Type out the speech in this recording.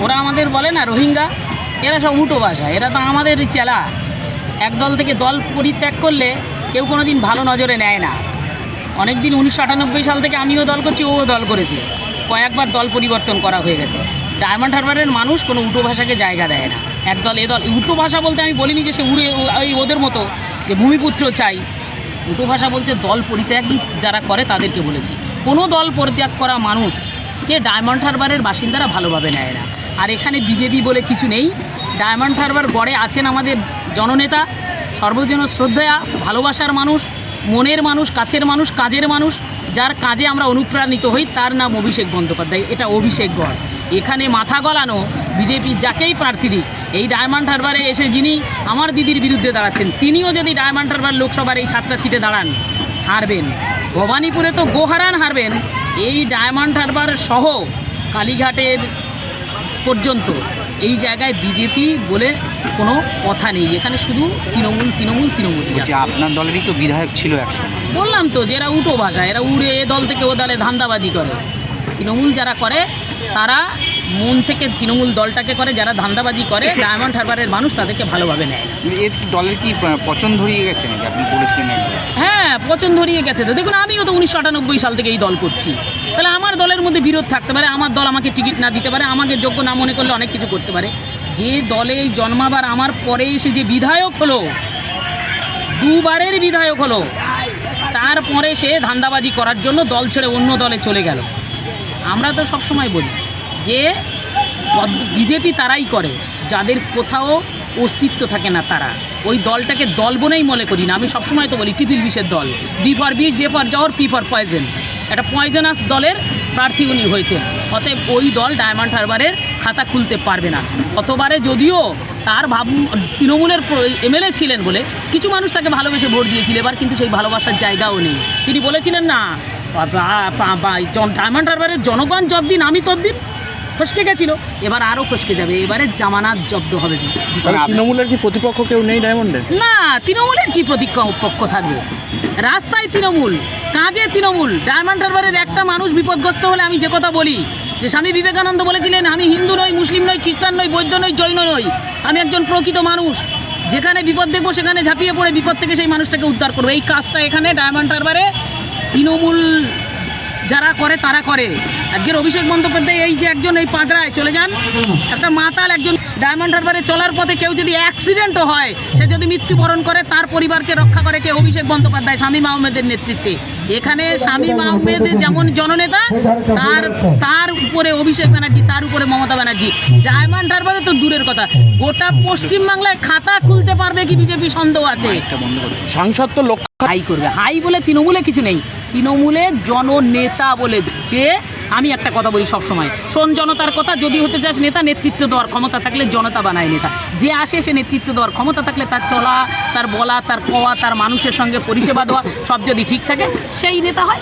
ওরা আমাদের বলে না রোহিঙ্গা, এরা সব উটো ভাষা, এরা তো আমাদের চেলা। এক দল থেকে দল পরিত্যাগ করলে কেউ কোনো দিন ভালো নজরে নেয় না। অনেক দিন 1998 সাল থেকে আমিও দল করছি, ও দল করেছে, কয়েকবার দল পরিবর্তন করা হয়ে গেছে। ডায়মন্ড হারবারের মানুষ কোনো উটো ভাষাকে জায়গা দেয় না। একদল এ দল উটো ভাষা বলতে আমি বলিনি যে সে উড়ে ওই ওদের মতো যে ভূমিপুত্র চাই। উটো ভাষা বলতে দল পরিত্যাগই যারা করে তাদেরকে বলেছি। কোনো দল পরিত্যাগ করা মানুষকে ডায়মন্ড হারবারের বাসিন্দারা ভালোভাবে নেয় না। আর এখানে বিজেপি বলে কিছু নেই। ডায়মন্ড হারবার গড়ে আছেন আমাদের জননেতা, সর্বজন শ্রদ্ধেয়া, ভালোবাসার মানুষ, মনের মানুষ, কাছের মানুষ, কাজের মানুষ, যার কাজে আমরা অনুপ্রাণিত হই, তার নাম অভিষেক বন্দ্যোপাধ্যায়। এটা অভিষেক গড়। এখানে মাথা গলানো বিজেপি যাকেই প্রার্থী দিক, এই ডায়মন্ড হারবারে এসে যিনি আমার দিদির বিরুদ্ধে দাঁড়াচ্ছেন, তিনিও যদি ডায়মন্ড হারবার লোকসভার এই 7টা সিটে দাঁড়ান, হারবেন। ভবানীপুরে তো গোহারান হারবেন। এই ডায়মন্ড হারবার সহ কালীঘাটের পর্যন্ত এই জায়গায় বিজেপি বলে কোনো কথা নেই। এখানে শুধু তৃণমূল তৃণমূল তৃণমূল। আপনার দলেরই তো বিধায়ক ছিল একসময়। বললাম তো যে এরা উটো ভাষা, এরা উড়ে এ দল থেকে ও দলে ধান্দাবাজি করে। তৃণমূল যারা করে তারা মন থেকে তৃণমূল দলটাকে করে, যারা ধান্দাবাজি করে ডায়মন্ড হারবারের মানুষ তাদেরকে ভালোভাবে নেয় না। এর দলের কি পছন্দ ধরিয়ে গেছে নাকি আপনি বলেছিলেন? হ্যাঁ, পছন্দ ধরিয়ে গেছে তো। দেখুন, আমিও তো 1998 সাল থেকে এই দল করছি। তাহলে আমার দলের মধ্যে বিরোধ থাকতে পারে, আমার দল আমাকে টিকিট না দিতে পারে, আমাকে যোগ্য না মনে করলে অনেক কিছু করতে পারে। যে দলে জন্মাবার আমার পরে এসে যে বিধায়ক হলো, 2বারের বিধায়ক হলো, তারপরে সে ধান্দাবাজি করার জন্য দল ছেড়ে অন্য দলে চলে গেল। আমরা তো সবসময় বলি যে বিজেপি তারাই করে যাদের কোথাও অস্তিত্ব থাকে না, তারা ওই দলটাকে দল বলেই মনে করি না। আমি সবসময় তো বলি ট্রিপল বিষের দল, বি ফর বিষ, জে ফর জহর, পি ফর পয়জন। একটা পয়জনাস দলের প্রার্থী উনি হয়েছেন। অতএব ওই দল ডায়মন্ড হারবারের খাতা খুলতে পারবে না। গতবারে যদিও তার তৃণমূলের এমএলএ ছিলেন বলে কিছু মানুষ তাকে ভালোবেসে ভোট দিয়েছিল, এবার কিন্তু সেই ভালোবাসার জায়গাও নেই। তিনি বলেছিলেন না, ডায়মন্ড হারবারের জনগণ যতদিন আমি ততদিন, ফসকে গেছিল, এবার আরও ফসকে যাবে। এবারে জামানাত জব্দ হবে। তৃণমূলের কি প্রতিপক্ষ কেউ নেই ডায়মন্ডে? না, তৃণমূলের কি প্রতিপক্ষ থাকবে? রাস্তায় তৃণমূল, কাজে তৃণমূল। ডায়মন্ড হারবারের একটা মানুষ বিপদগ্রস্ত হলে আমি যে কথা বলি যে স্বামী বিবেকানন্দ বলেছিলেন, আমি হিন্দু নই, মুসলিম নই, খ্রিস্টান নই, বৌদ্ধ নই, জৈন নই, আমি একজন প্রকৃত মানুষ। যেখানে বিপদ দেখবো সেখানে ঝাঁপিয়ে পড়ে বিপদ থেকে সেই মানুষটাকে উদ্ধার করবো। এই কাজটা এখানে ডায়মন্ড হারবারে তৃণমূল যারা করে তারা করে। আজকের অভিষেক বন্দ্যোপাধ্যায় এই যে একজন এই পাঁচরায় চলে যান, একটা মাতাল একজন, ডায়মন্ড হারবারে চলার পথে কেউ যদি অ্যাক্সিডেন্টও হয়, সে যদি মৃত্যুবরণ করে, তার পরিবারকে রক্ষা করে কে? অভিষেক বন্দ্যোপাধ্যায়, শামীম আহমেদের নেতৃত্বে। এখানে শামীম আহমেদের যেমন জননেতা, তার উপরে অভিষেক ব্যানার্জি, তার উপরে মমতা ব্যানার্জি। ডায়মন্ড হারবারে তো দূরের কথা, গোটা পশ্চিমবাংলায় খাতা খুলতে পারবে কি বিজেপি সন্দেহ আছে। সাংসদ তো লক্ষ্য হাই করবে। হাই বলে তৃণমূলে কিছু নেই। তৃণমূলের জননেতা বলে যে আমি একটা কথা বলি সবসময়, শোন জনতার কথা, যদি হতে চাস নেতা, নেতৃত্ব দেওয়ার ক্ষমতা থাকলে জনতা বানায় নেতা। যে আসে সে নেতৃত্ব দেওয়ার ক্ষমতা থাকলে তার চলা, তার বলা, তার কওয়া, তার মানুষের সঙ্গে পরিষেবা দেওয়া সব যদি ঠিক থাকে, সেই নেতা হয়।